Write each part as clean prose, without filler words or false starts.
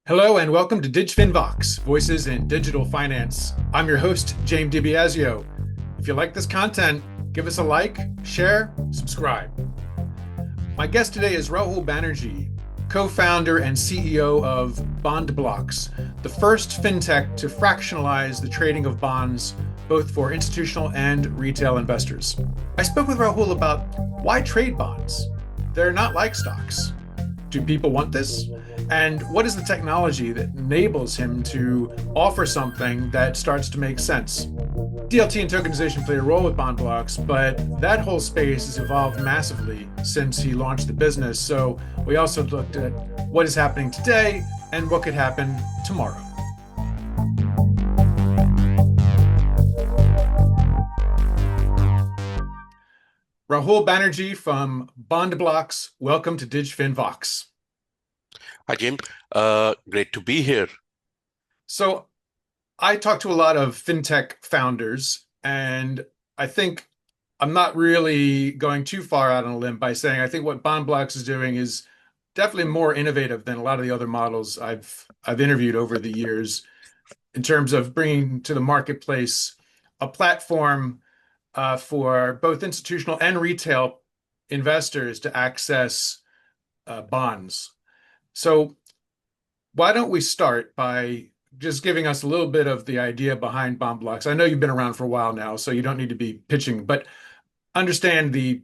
Hello and welcome to DigFin Vox, Voices in Digital Finance. I'm your host, Jame DiBiasio. If you like this content, give us a like, share, subscribe. My guest today is Rahul Banerjee, co-founder and CEO of BondbloX, the first fintech to fractionalize the trading of bonds, both for institutional and retail investors. I spoke with Rahul about why trade bonds. They're not like stocks. Do people want this? And what is the technology that enables him to offer something that starts to make sense? DLT and tokenization play a role with BondbloX, but that whole space has evolved massively since he launched the business. So we also looked at what is happening today and what could happen tomorrow. Rahul Banerjee from BondbloX, welcome to DigFin Vox. Hi, Jim. Great to be here. So I talk to a lot of fintech founders, and I think I'm not really going too far out on a limb by saying I think what BondbloX is doing is definitely more innovative than a lot of the other models I've interviewed over the years in terms of bringing to the marketplace a platform for both institutional and retail investors to access bonds. So why don't we start by just giving us a little bit of the idea behind BondbloX? I know you've been around for a while now, so you don't need to be pitching, but understand the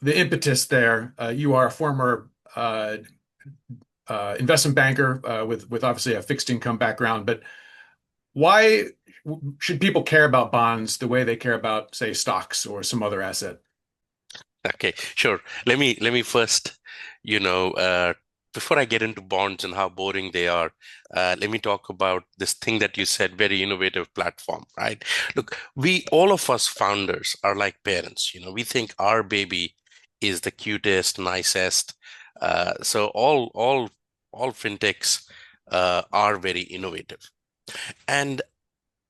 impetus there. You are a former investment banker with obviously a fixed income background, but why should people care about bonds the way they care about, say, stocks or some other asset? Okay, sure. Let me first, you know, uh, before I get into bonds and how boring they are, let me talk about this thing that you said, very innovative platform, right? Look, we all of us founders are like parents. We think our baby is the cutest, nicest. So all fintechs are very innovative. And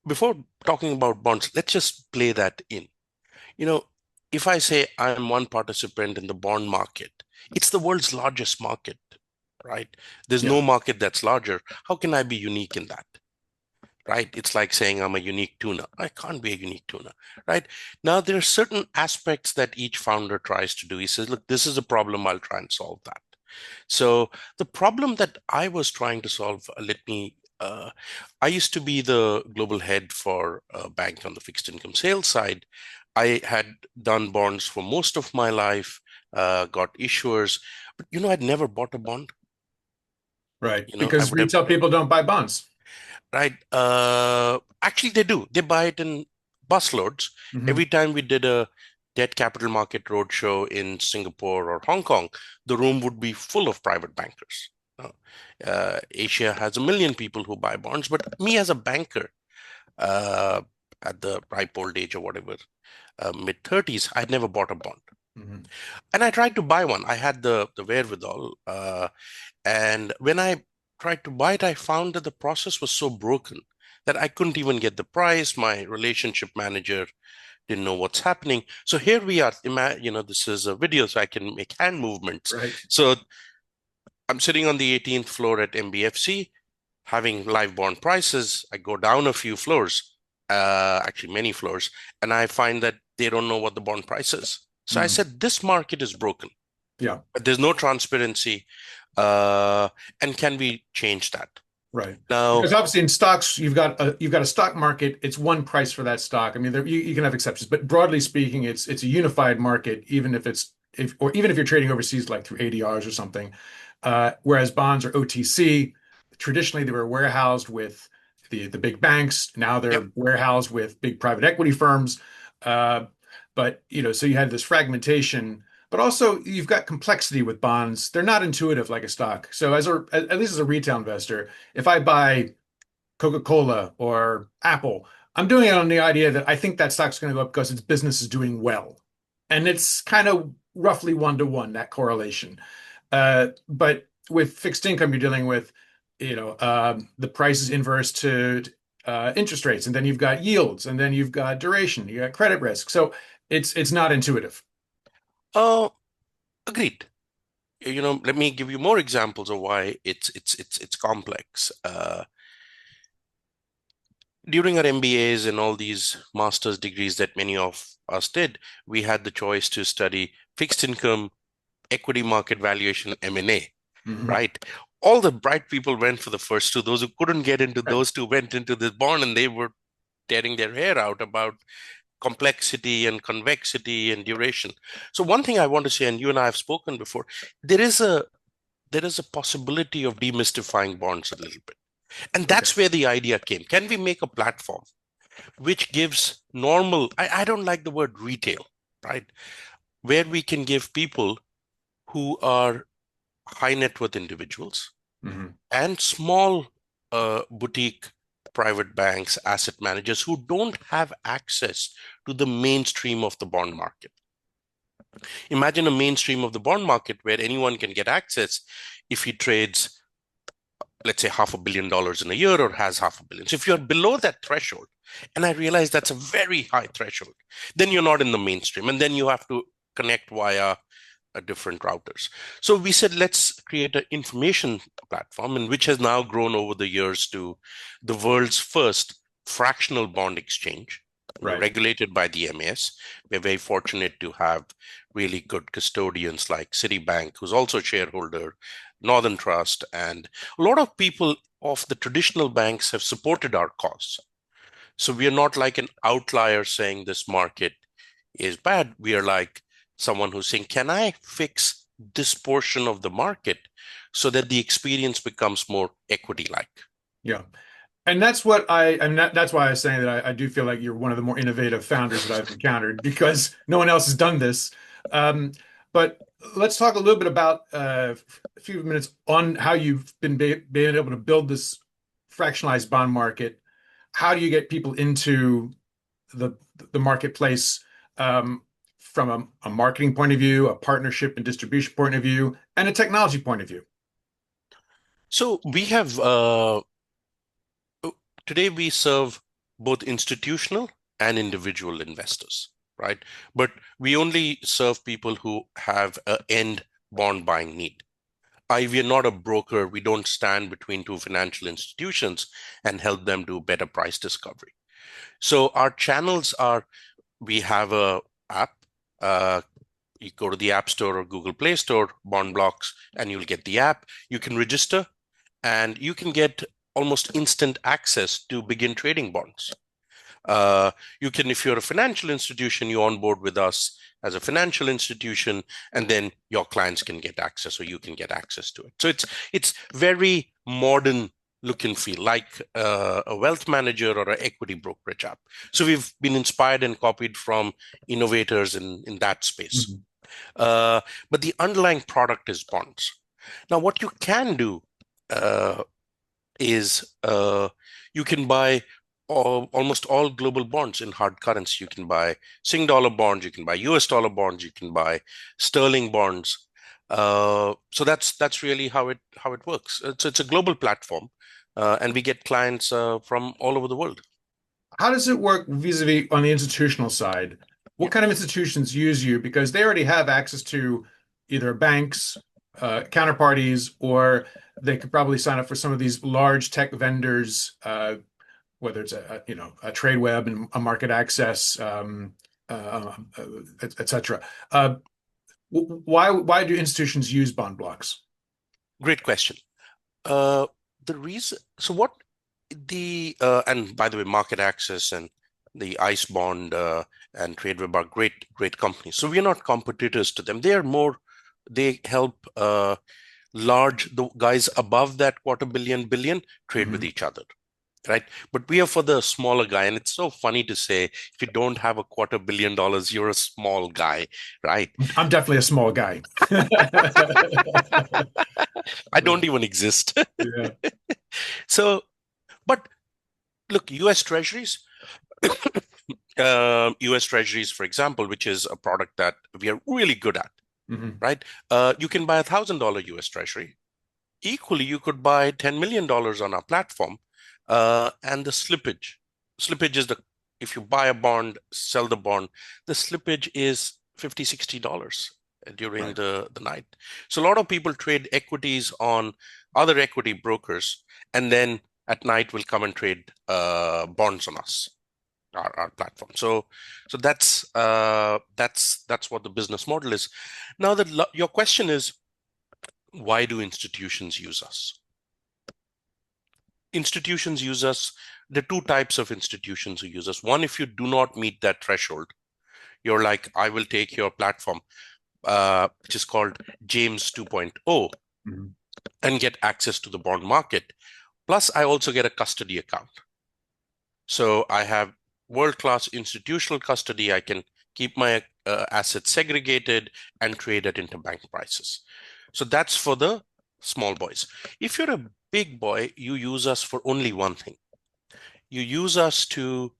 before talking about bonds, let's just play that in. You know, if I say I'm one participant in the bond market, it's the world's largest market, right? There's Yeah, no market that's larger. How can I be unique in that? Right? It's like saying I'm a unique tuna. I can't be a unique tuna, right? Now, there are certain aspects that each founder tries to do. He says, look, this is a problem, I'll try and solve that. So, the problem that I was trying to solve, I used to be the global head for a bank on the fixed income sales side. I had done bonds for most of my life, got issuers, but I'd never bought a bond. right. I Because would have, retail people don't buy bonds. right? Actually, they do. They buy it in busloads. Hmm. Every time we did a debt capital market roadshow in Singapore or Hong Kong, the room would be full of private bankers. Asia has 1 million people who buy bonds, but me as a banker, uh, at the ripe old age or whatever, mid 30s, I'd never bought a bond. Hmm. And I tried to buy one. I had the wherewithal. And when I tried to buy it, I found that the process was so broken that I couldn't even get the price. My relationship manager didn't know what's happening. So here we are. This is a video, so I can make hand movements. Right. So I'm sitting on the 18th floor at MBFC, having live bond prices. I go down a few floors, actually many floors, and I find that they don't know what the bond price is. So I Mm. said, this market is broken. Yeah. There's no transparency. Uh, and can we change that? Right. Now, Because obviously in stocks, you've got a stock market. It's one price for that stock. I mean, you can have exceptions, but broadly speaking, it's a unified market, even if even if you're trading overseas, like through ADRs or something. Whereas bonds are OTC. Traditionally, they were warehoused with the big banks. Now yep. they're warehoused with big private equity firms. Uh, but so you had this fragmentation. But also, you've got complexity with bonds. They're not intuitive like a stock. So, at least as a retail investor, if I buy Coca-Cola or Apple, I'm doing it on the idea that I think that stock's going to go up because its business is doing well. And it's kind of roughly one to one, that correlation. But with fixed income, you're dealing with, the price is inverse to interest rates, and then you've got yields, and then you've got duration, you got credit risk. So it's not intuitive. Oh, agreed. let me give you more examples of why it's complex. During our MBAs and all these master's degrees that many of us did, we had the choice to study fixed income, equity market valuation, M&A, Hmm. right? All the bright people went for the first two. Those who couldn't get into Right. those two went into this bond, and they were tearing their hair out about complexity and convexity and duration. So one thing I want to say, and you and I have spoken before, there is a possibility of demystifying bonds a little bit. And Okay. that's where the idea came. Can we make a platform which gives normal, I don't like the word retail, right? Where we can give people who are high net worth individuals Hmm. and small boutique private banks, asset managers who don't have access to the mainstream of the bond market. Imagine a mainstream of the bond market where anyone can get access if he trades, let's say, $500 million in a year or has 500 million. So if you're below that threshold, and I realize that's a very high threshold, then you're not in the mainstream. And then you have to connect via different routers. So we said, let's create an information platform, and which has now grown over the years to the world's first fractional bond exchange, Right. regulated by the MAS. We're very fortunate to have really good custodians like Citibank, who's also a shareholder, Northern Trust, and a lot of people of the traditional banks have supported our cause. So we are not like an outlier saying this market is bad. We are like someone who's saying, can I fix this portion of the market so that the experience becomes more equity-like? Yeah. And that's what that's why I was saying that I do feel like you're one of the more innovative founders that I've encountered because no one else has done this. Um, but let's talk a little bit about a few minutes on how you've been able to build this fractionalized bond market. How do you get people into the the marketplace from a marketing point of view, a partnership and distribution point of view, and a technology point of view? So we have today we serve both institutional and individual investors, right? But we only serve people who have an end bond buying need. We are not a broker. We don't stand between two financial institutions and help them do better price discovery. So our channels are, we have a app. Uh, you go to the App Store or Google Play Store, BondbloX, and you'll get the app. You can register and you can get almost instant access to begin trading bonds. Uh, you can, if you're a financial institution, you onboard with us as a financial institution, and then your clients can get access, or you can get access to it. So it's very modern look and feel, like a wealth manager or an equity brokerage app. So we've been inspired and copied from innovators in that space. Mhm. Uh, but the underlying product is bonds. Now, what you can do uh, is you can buy almost all global bonds in hard currency. You can buy Sing dollar bonds, you can buy US dollar bonds, you can buy sterling bonds. So that's really how it works. It's a global platform, and we get clients from all over the world. How does it work vis-a-vis on the institutional side? What Yeah. kind of institutions use you? Because they already have access to either banks, counterparties, or they could probably sign up for some of these large tech vendors, whether it's a trade web and a market access, et cetera. Why do institutions use bond blocks? Great question. Uh, the reason, so what and by the way, Market Access and the ICE Bond and TradeWeb are great companies. So we are not competitors to them. They are more, they help the guys above that quarter billion trade with Mhm. each other, right? But we are for the smaller guy. And it's so funny to say, if you don't have a $250 million, you're a small guy, right? I'm definitely a small guy. I don't even exist. Yeah. So, but look, US Treasuries, US Treasuries, for example, which is a product that we are really good at, Mhm. right? You can buy $1,000 US Treasury. Equally, you could buy $10 million on our platform, and the slippage is if you buy a bond, sell the bond, the slippage is $50, $60. during Right. the night. So a lot of people trade equities on other equity brokers, and then at night will come and trade bonds on us, our platform. So that's what the business model is. Now that your question is, why do institutions use us? Institutions use us. There are two types of institutions who use us. One, if you do not meet that threshold, you're like, I will take your platform, which is called James 2.0, Mhm. and get access to the bond market. Plus, I also get a custody account. So I have world-class institutional custody. I can keep my assets segregated and trade at interbank prices. So that's for the small boys. If you're a big boy, you use us for only one thing. You use us to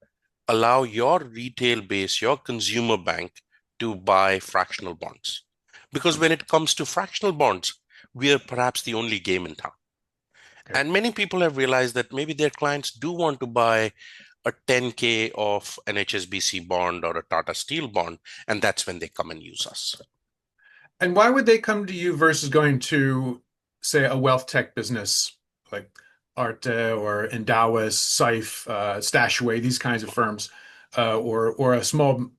allow your retail base, your consumer bank, to buy fractional bonds. Because when it comes to fractional bonds, we are perhaps the only game in town. Okay. And many people have realized that maybe their clients do want to buy a 10K of an HSBC bond or a Tata Steel bond, and that's when they come and use us. And why would they come to you versus going to, say, a wealth tech business like Arte or Endowus, Saif, Stashaway, these kinds of firms, or a small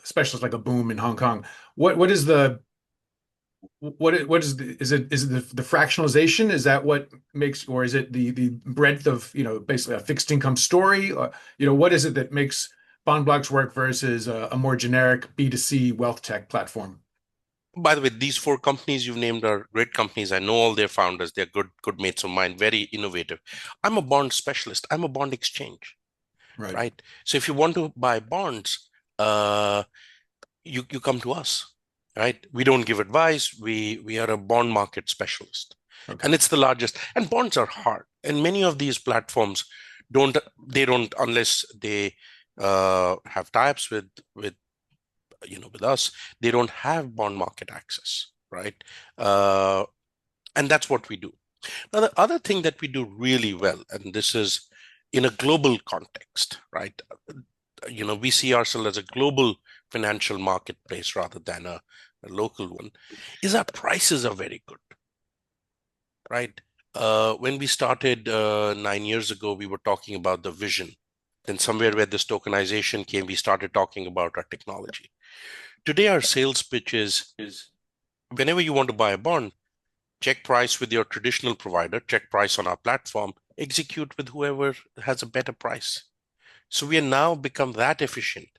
specialist like a Boom in Hong Kong? What is the what is it the fractionalization? Is that what makes, or is it the breadth of, basically a fixed income story? Or, what is it that makes BondbloX work versus a more generic B2C wealth tech platform? By the way, these four companies you've named are great companies. I know all their founders. They're good mates of mine, very innovative. I'm a bond specialist. I'm a bond exchange, Right. right? So if you want to buy bonds, uh, you come to us, right? We don't give advice. We are a bond market specialist, Okay. and it's the largest. And bonds are hard, and many of these platforms don't unless they have tie-ups with us. They don't have bond market access, right? Uh, and that's what we do. Now, the other thing that we do really well, and this is in a global context, right? We see ourselves as a global financial marketplace rather than a local one, is our prices are very good, right? When we started 9 years ago, we were talking about the vision. Then somewhere where this tokenization came, we started talking about our technology. Today, our sales pitch is whenever you want to buy a bond, check price with your traditional provider, check price on our platform, execute with whoever has a better price. So we are now become that efficient.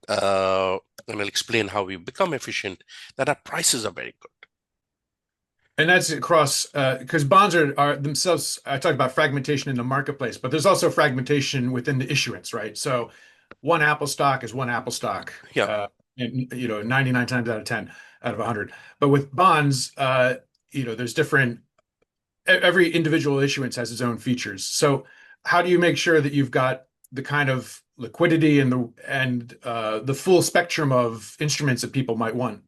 Uh, and I'll explain how we become efficient, that our prices are very good. And that's across, because bonds are themselves. I talked about fragmentation in the marketplace, but there's also fragmentation within the issuance, right? So one Apple stock is one Apple stock, Yeah. and 99 times out of 10 out of 100. But with bonds, there's different. Every individual issuance has its own features. So how do you make sure that you've got the kind of liquidity and the full spectrum of instruments that people might want?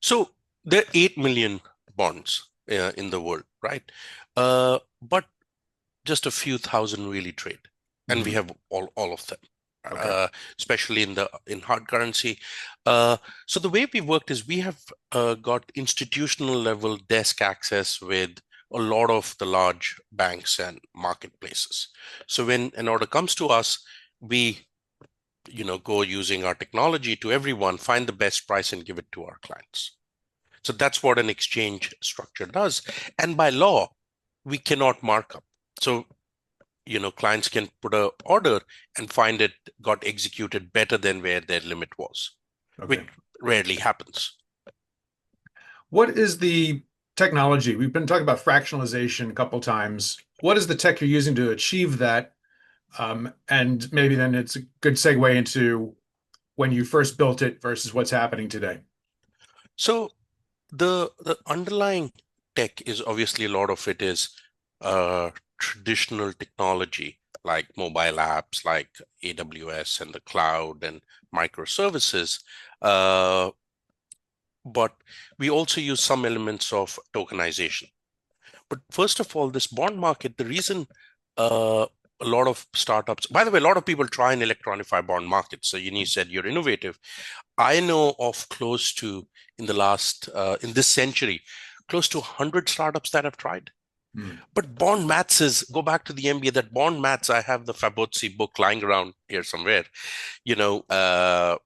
So there are 8 million bonds in the world, right? But just a few thousand really trade, and we Mhm. have all of them, Okay. especially in hard currency. Uh, so the way we worked is we have got institutional level desk access with a lot of the large banks and marketplaces. So when an order comes to us, we go using our technology to everyone, find the best price and give it to our clients. So that's what an exchange structure does. And by law, we cannot mark up. So clients can put a order and find it got executed better than where their limit was, which Okay. rarely happens. What is the technology? We've been talking about fractionalization a couple times. What is the tech you're using to achieve that? And maybe then it's a good segue into when you first built it versus what's happening today. So the underlying tech is obviously a lot of it is traditional technology like mobile apps like AWS and the cloud and microservices. Uh, but we also use some elements of tokenization. But first of all, this bond market, the reason uh, a lot of startups, by the way, a lot of people try and electronify bond markets. So you said you're innovative. I know of close to in this century, close to 100 startups that have tried. Hmm. But bond maths go back to the MBA, that bond maths, I have the Fabozzi book lying around here somewhere. You know,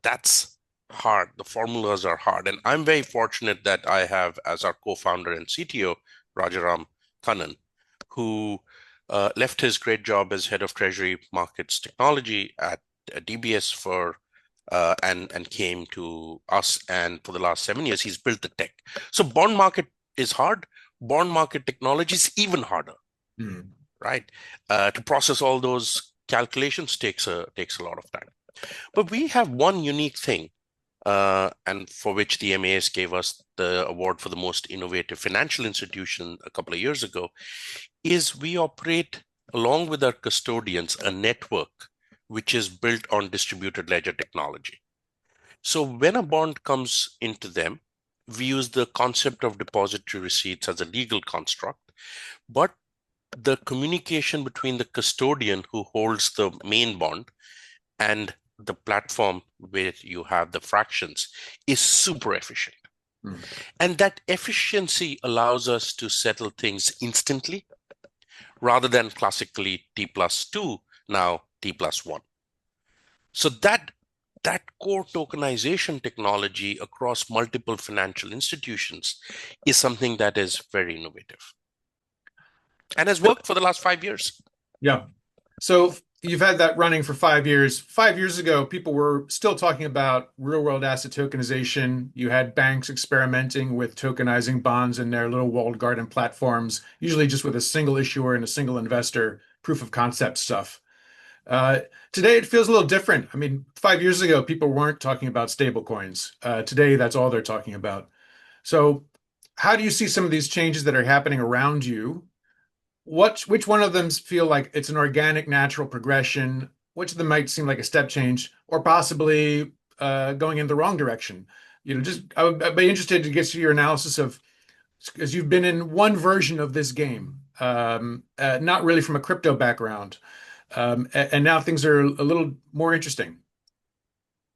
that's hard. The formulas are hard. And I'm very fortunate that I have as our co-founder and CTO, Rajaram Kannan, who left his great job as head of Treasury Markets Technology at DBS and came to us. And for the last 7 years, he's built the tech. So bond market is hard. Bond market technology is even harder, Hmm. right? To process all those calculations takes a lot of time. But we have one unique thing, and for which the MAS gave us the award for the most innovative financial institution a couple of years ago, is we operate along with our custodians a network which is built on distributed ledger technology. So when a bond comes into them, we use the concept of depository receipts as a legal construct, but the communication between the custodian who holds the main bond and the platform where you have the fractions is super efficient. Hmm. And that efficiency allows us to settle things instantly rather than classically T plus 2, now T plus 1. So that core tokenization technology across multiple financial institutions is something that is very innovative and has worked for the last 5 years. Yeah. So you've had that running for 5 years. 5 years ago, people were still talking about real-world asset tokenization. You had banks experimenting with tokenizing bonds in their little walled garden platforms, usually just with a single issuer and a single investor, proof of concept stuff. Uh, Today, it feels a little different. I mean, 5 years ago, people weren't talking about stablecoins. Today, that's all they're talking about. So, how do you see some of these changes that are happening around you? Which one of them feel like it's an organic, natural progression? Which of them might seem like a step change, or possibly going in the wrong direction? I'd be interested to get to your analysis of, because you've been in one version of this game, not really from a crypto background, and now things are a little more interesting.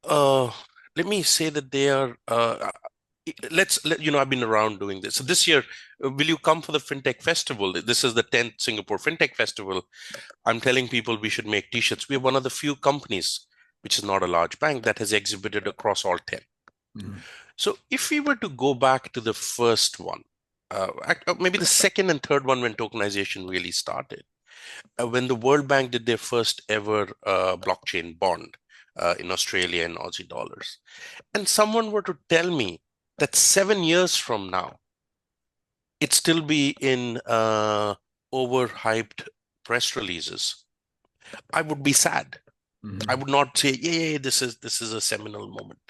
Uh, Let me say that they are. I've been around doing this. So this year, will you come for the FinTech Festival? This is the 10th Singapore FinTech Festival. I'm telling people we should make t-shirts. We're one of the few companies, which is not a large bank, that has exhibited across all 10. Mhm. So if we were to go back to the first one, maybe the second and third one when tokenization really started, when the World Bank did their first ever blockchain bond in Australia and Aussie dollars, and someone were to tell me that 7 years from now, it'd still be in overhyped press releases, I would be sad. I Mhm. would not say, yeah, this is a seminal moment.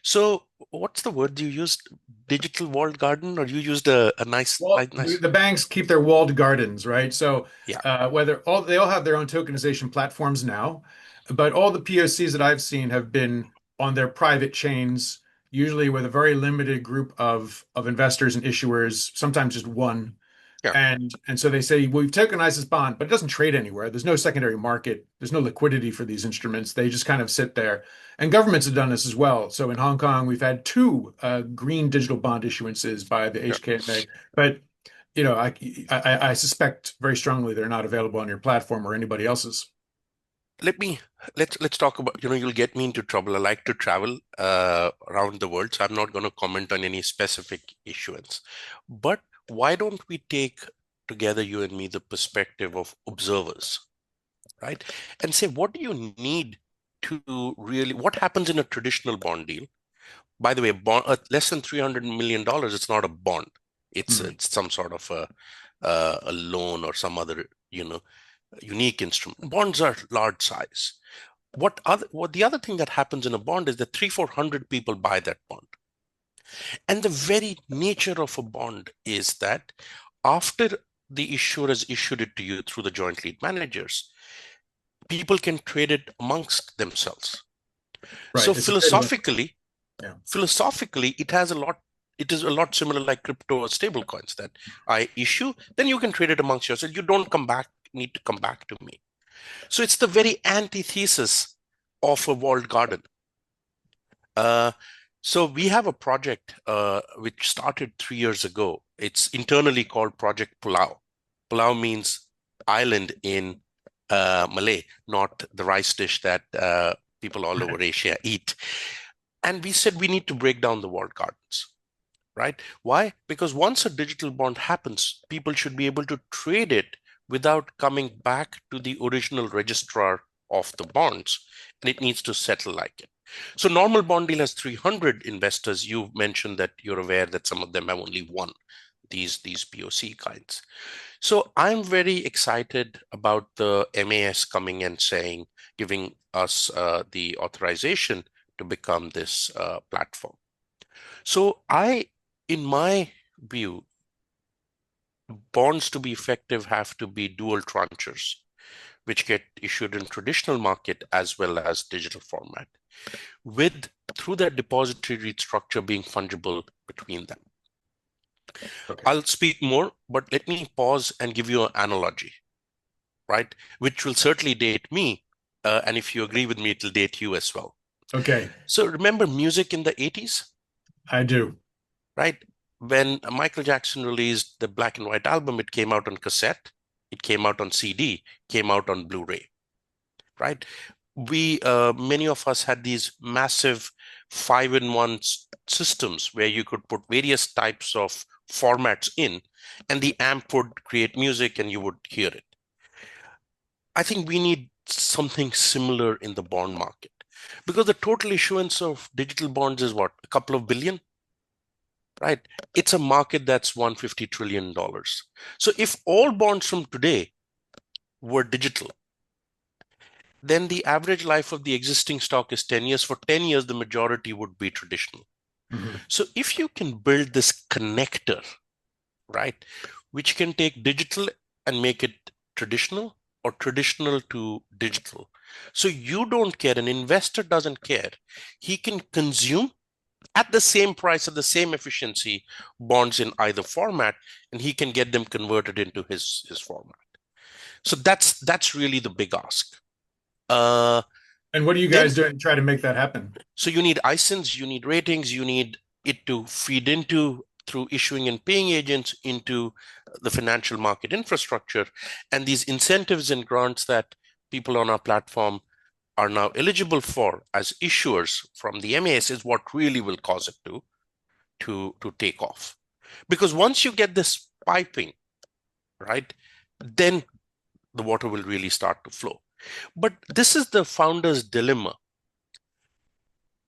So what's the word you used? Digital walled garden, or you used a nice, Well, nice, the, nice, the banks keep their walled gardens, right? So yeah, whether all they all have their own tokenization platforms now, but all the POCs that I've seen have been on their private chains, usually with a very limited group of investors and issuers, sometimes just one. yeah. And so they say, well, we've tokenized this bond, but it doesn't trade anywhere. There's no secondary market. There's no liquidity for these instruments. They just kind of sit there. And governments have done this as well. So in Hong Kong, we've had two green digital bond issuances by the Yeah. HKMA. But I suspect very strongly they're not available on your platform or anybody else's. Let me let's talk about, you'll get me into trouble. I like to travel around the world, so I'm not going to comment on any specific issuance. But why don't we take together, you and me, the perspective of observers, right? And say, what do you need to really, what happens in a traditional bond deal? By the way, bond less than $300 million, it's not a bond. It's Mhm. it's some sort of a loan or some other, unique instrument. Bonds are large size. What the other thing that happens in a bond is that 300-400 people buy that bond. And the very nature of a bond is that after the issuer has issued it to you through the joint lead managers, people can trade it amongst themselves. So Right. It's a tradable. Yeah. philosophically, it is a lot similar like crypto or stable coins, that I issue, then you can trade it amongst yourself. You don't need to come back to me. So it's the very antithesis of a walled garden. Uh, so we have a project which started 3 years ago. It's internally called Project Pulau. Pulau means island in Malay, not the rice dish that people all over Asia eat. And we said we need to break down the walled gardens, right? Why? Because once a digital bond happens, people should be able to trade it without coming back to the original registrar of the bonds, and it needs to settle like it. So normal bond deal has 300 investors. You mentioned that you're aware that some of them have only one, these POC kinds. So I'm very excited about the MAS coming and saying, giving us the authorization to become this platform. So in my view, bonds to be effective have to be dual tranches, which get issued in traditional market as well as digital format, with through that depository structure being fungible between them. Okay. I'll speak more, but let me pause and give you an analogy, right? Which will certainly date me. And if you agree with me, it'll date you as well. Okay. So remember music in the 80s, I do. right? When Michael Jackson released the black and white album, it came out on cassette, it came out on CD, came out on Blu-ray, right? Many of us had these massive 5-in-1 systems where you could put various types of formats in, and the amp would create music and you would hear it. I think we need something similar in the bond market, because the total issuance of digital bonds is what, a couple of billion, right? It's a market that's $150 trillion. So if all bonds from today were digital, then the average life of the existing stock is 10 years. For 10 years, the majority would be traditional. Mm-hmm. So if you can build this connector, right, which can take digital and make it traditional, or traditional to digital. So you don't care, an investor doesn't care. He can consume at the same price, at the same efficiency, bonds in either format, and he can get them converted into his format. So that's really the big ask. Uh, And what are you then guys doing to try to make that happen? So you need ISINs, you need ratings, you need it to feed into through issuing and paying agents into the financial market infrastructure. And these incentives and grants that people on our platform are now eligible for as issuers from the MAS is what really will cause it to take off. Because once you get this piping, right, then the water will really start to flow. But this is the founder's dilemma.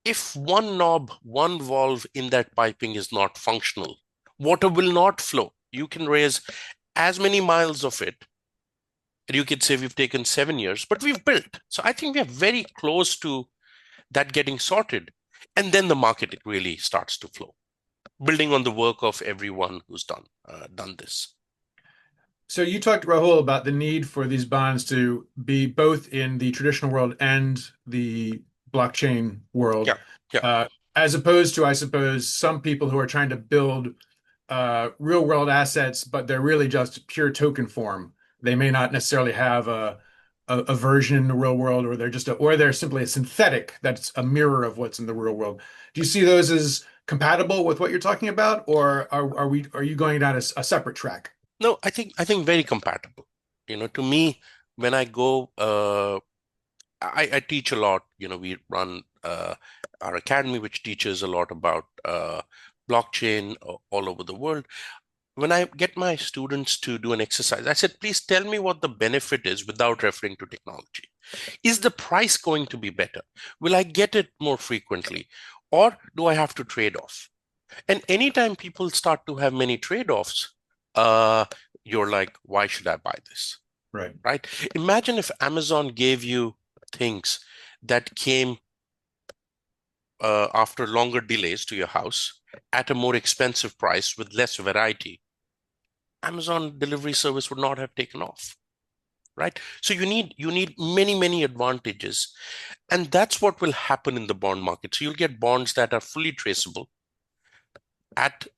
If one knob, one valve in that piping is not functional, water will not flow. You can raise as many miles of it. And you could say we've taken 7 years, but we've built. So I think we are very close to that getting sorted. And then the market it really starts to flow, building on the work of everyone who's done this. So you talked, Rahul, about the need for these bonds to be both in the traditional world and the blockchain world, Yeah, yeah. uh, as opposed to, I suppose, some people who are trying to build real world assets, but they're really just pure token form. They may not necessarily have a version in the real world, or or they're simply a synthetic that's a mirror of what's in the real world. Do you see those as compatible with what you're talking about, or are you going down a separate track? No, I think very compatible. To me, when I go, I teach a lot. We run our academy, which teaches a lot about blockchain all over the world. When I get my students to do an exercise, I said, please tell me what the benefit is without referring to technology. Is the price going to be better? Will I get it more frequently? Or do I have to trade off? And anytime people start to have many trade-offs, uh, you're like, why should I buy this? Right. Right? Imagine if Amazon gave you things that came after longer delays to your house at a more expensive price with less variety. Amazon delivery service would not have taken off, right? So you need many advantages, and that's what will happen in the bond market. So you'll get bonds that are fully traceable at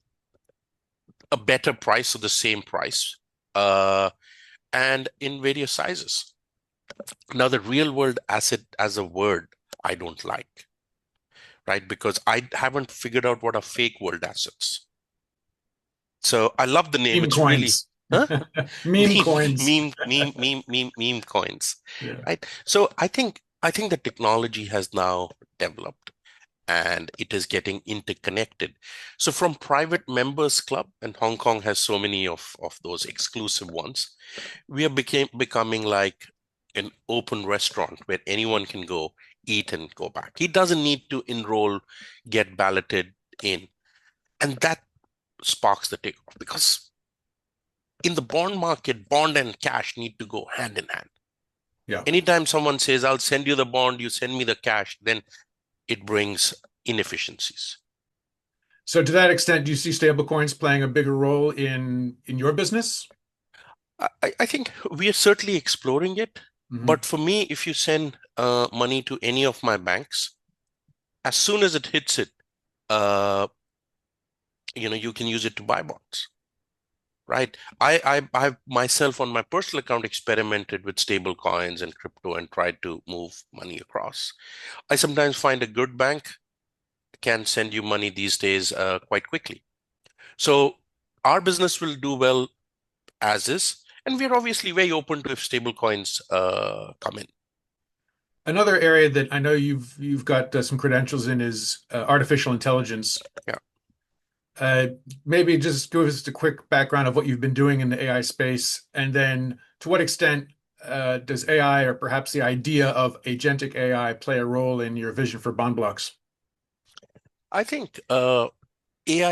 a better price or the same price, uh, and in various sizes. Now, the real world asset as a word, I don't like, right? Because I haven't figured out what are fake world assets. So I love the name. Meme It's really, coins. huh? Meme coins. Meme coins, Yeah. right? So I think the technology has now developed and it is getting interconnected. So from private members club, and Hong Kong has so many of those exclusive ones, we are becoming like an open restaurant where anyone can go eat and go back. He doesn't need to enroll, get balloted in. And that sparks the takeoff because in the bond market, bond and cash need to go hand in hand. Yeah. Anytime someone says, I'll send you the bond, you send me the cash, then it brings inefficiencies. So to that extent, do you see stablecoins playing a bigger role in your business? I think we are certainly exploring it. Hmm. But for me, if you send money to any of my banks, as soon as it hits it, uh, you can use it to buy bonds, right? I myself on my personal account experimented with stable coins and crypto and tried to move money across. I sometimes find a good bank can send you money these days quite quickly. So our business will do well as is, and we're obviously very open to if stable coins come in. Another area that I know you've got some credentials in is artificial intelligence. Yeah. Uh, Maybe just give us a quick background of what you've been doing in the AI space, and then to what extent does AI or perhaps the idea of agentic AI play a role in your vision for BondbloX? I think AI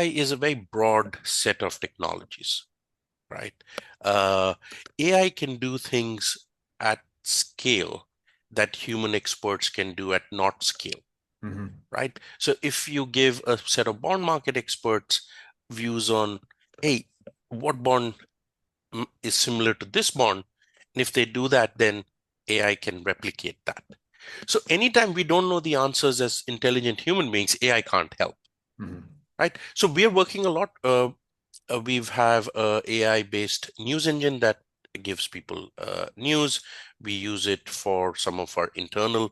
is a very broad set of technologies, right? Uh, AI can do things at scale that human experts can do at not scale, Hmm. right? So if you give a set of bond market experts views on, hey, what bond is similar to this bond, and if they do that, then AI can replicate that. So anytime we don't know the answers as intelligent human beings, AI can't help, Hmm. right? So we're working a lot. We have a AI-based news engine that gives people news. We use it for some of our internal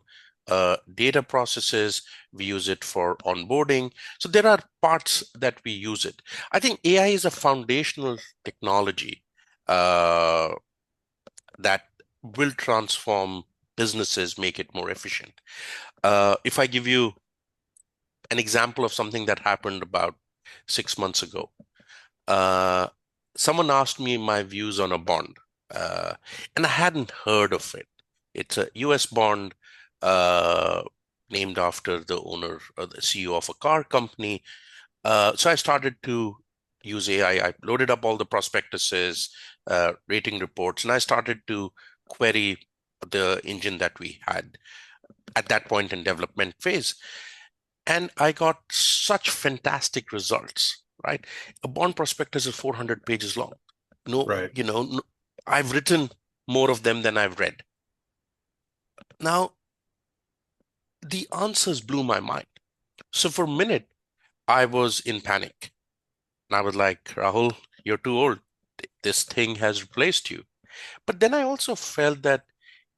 data processes. We use it for onboarding. So there are parts that we use it. I think AI is a foundational technology uh, that will transform businesses, make it more efficient. If I give you an example of something that happened about 6 months ago, uh, someone asked me my views on a bond, uh, and I hadn't heard of it. It's a US bond uh, named after the owner or the CEO of a car company. So I started to use AI. I loaded up all the prospectuses, rating reports, and I started to query the engine that we had at that point in development phase. And I got such fantastic results, right? A bond prospectus is 400 pages long. No, Right. no, I've written more of them than I've read. Now, the answers blew my mind. So for a minute, I was in panic. And I was like, Rahul, you're too old. This thing has replaced you. But then I also felt that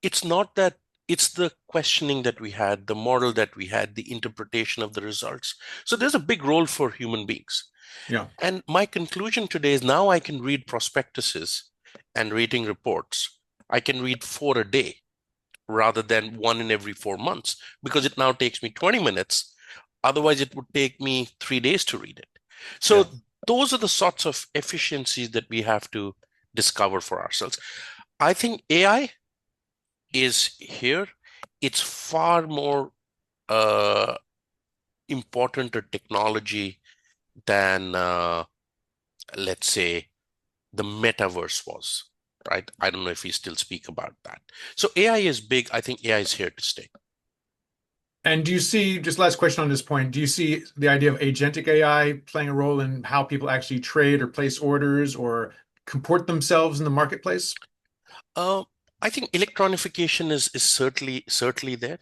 it's not that, it's the questioning that we had, the model that we had, the interpretation of the results. So there's a big role for human beings. Yeah. And my conclusion today is now I can read prospectuses and rating reports. I can read 4 a day rather than one in every 4 months because it now takes me 20 minutes. Otherwise, it would take me 3 days to read it. Yeah. So those are the sorts of efficiencies that we have to discover for ourselves. I think AI is here. It's far more uh, important a technology than, let's say, the metaverse was, right? I don't know if we still speak about that. So AI is big. I think AI is here to stay. And do you see, just last question on this point, do you see the idea of agentic AI playing a role in how people actually trade or place orders or comport themselves in the marketplace? Uh, I think electronification is certainly there.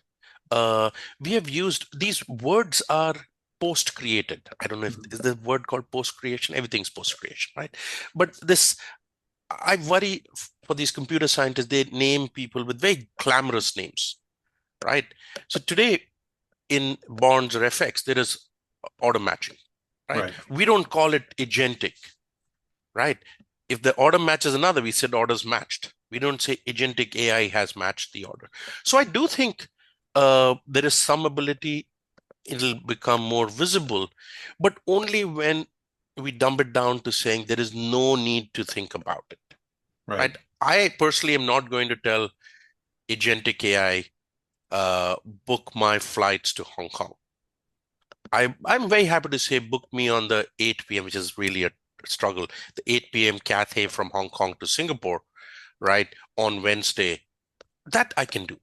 Uh, we have used these words are post created. I don't know if is the word called post creation. Everything's post creation, right? But this, I worry for these computer scientists. They name people with very glamorous names, right? So today in bonds or FX, there is order matching, right? We don't call it agentic, right? If the order matches another, we said orders matched. We don't say agentic AI has matched the order. So I do think there is some ability it'll become more visible, but only when we dumb it down to saying there is no need to think about it, right? I personally am not going to tell agentic AI, book my flights to Hong Kong. I'm very happy to say book me on the 8 p.m., which is really a struggle, the 8 p.m. Cathay from Hong Kong to Singapore, right, on Wednesday. That I can do,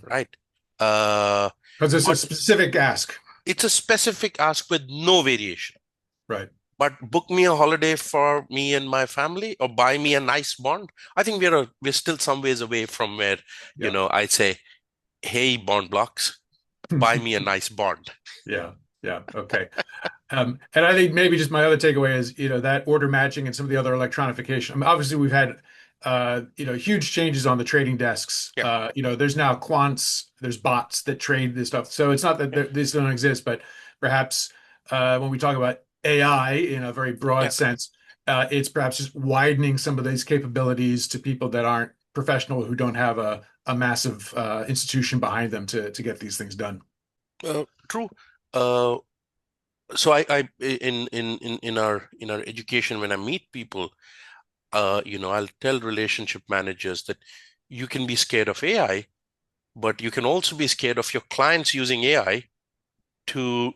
right? Because it's a specific ask. It's a specific ask with no variation. Right. But book me a holiday for me and my family, or buy me a nice bond. I think we're still some ways away from where, you know, I say, hey, BondbloX, buy me a nice bond. Yeah. Okay. And I think maybe just my other takeaway is, that order matching and some of the other electronification. I mean, obviously, we've had, huge changes on the trading desks. Yeah. There's now quants, there's bots that trade this stuff. So it's not that these don't exist, but perhaps when we talk about AI in a very broad sense, it's perhaps just widening some of these capabilities to people that aren't professional, who don't have a massive institution behind them to get these things done. True. So I in our education, when I meet people, I'll tell relationship managers that you can be scared of AI, but you can also be scared of your clients using AI to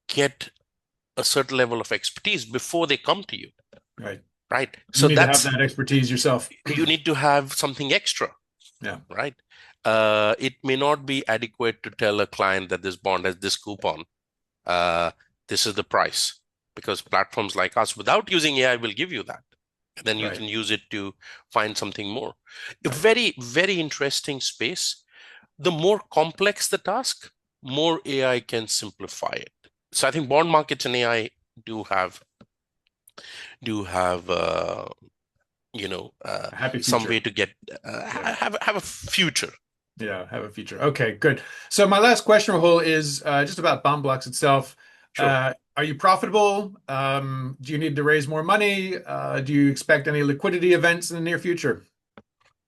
get a certain level of expertise before they come to you. Right. So you need to have that expertise yourself. You need to have something extra. Yeah. Right. It may not be adequate to tell a client that this bond has this coupon. This is the price, because platforms like us, without using AI, will give you that. And then you can use it to find something more. A very, very interesting space. The more complex the task, more AI can simplify it. So I think bond markets and AI do have some way to get have a future. Yeah, have a future. Okay, good. So my last question, Rahul, is just about BondbloX itself. Sure. Are you profitable? Do you need to raise more money? Do you expect any liquidity events in the near future?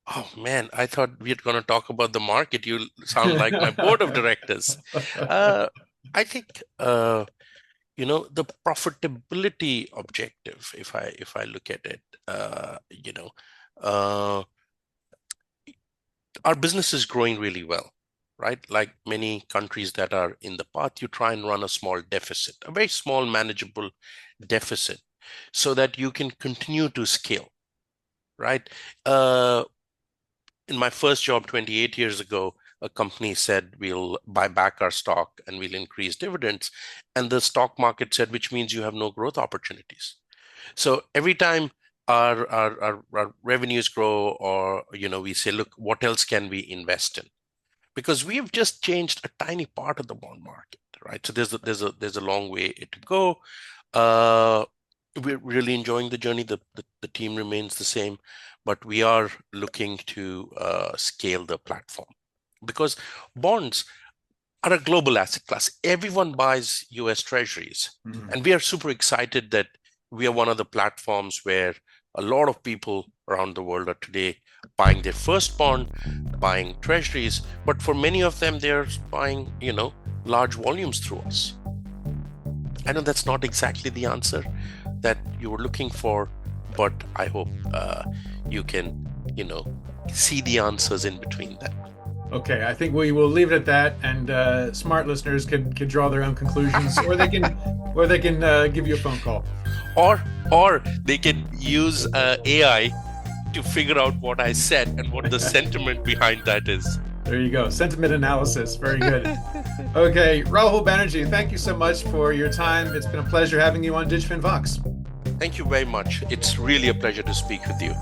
Oh man, I thought we were going to talk about the market. You sound like my board of directors. I think the profitability objective, if I look at it, our business is growing really well, right? Like many countries that are in the path, you try and run a small deficit, a very small manageable deficit, so that you can continue to scale, right? In my first job 28 years ago, a company said, we'll buy back our stock and we'll increase dividends. And the stock market said, which means you have no growth opportunities. So every time our revenues grow, or we say, look, what else can we invest in? Because we have just changed a tiny part of the bond market, right? So there's a long way to go. We're really enjoying the journey. The team remains the same, but we are looking to scale the platform, because bonds are a global asset class. Everyone buys US treasuries. And we are super excited that we are one of the platforms where a lot of people around the world are today buying their first bond, buying treasuries. But for many of them, they're buying, large volumes through us. I know that's not exactly the answer that you were looking for, but I hope you can, see the answers in between them. Okay, I think we will leave it at that, and smart listeners can draw their own conclusions, or they can give you a phone call, or they can use AI to figure out what I said and what the sentiment behind that is. There you go, sentiment analysis. Very good. Okay, Rahul Banerjee, thank you so much for your time. It's been a pleasure having you on DigFin Vox. Thank you very much. It's really a pleasure to speak with you.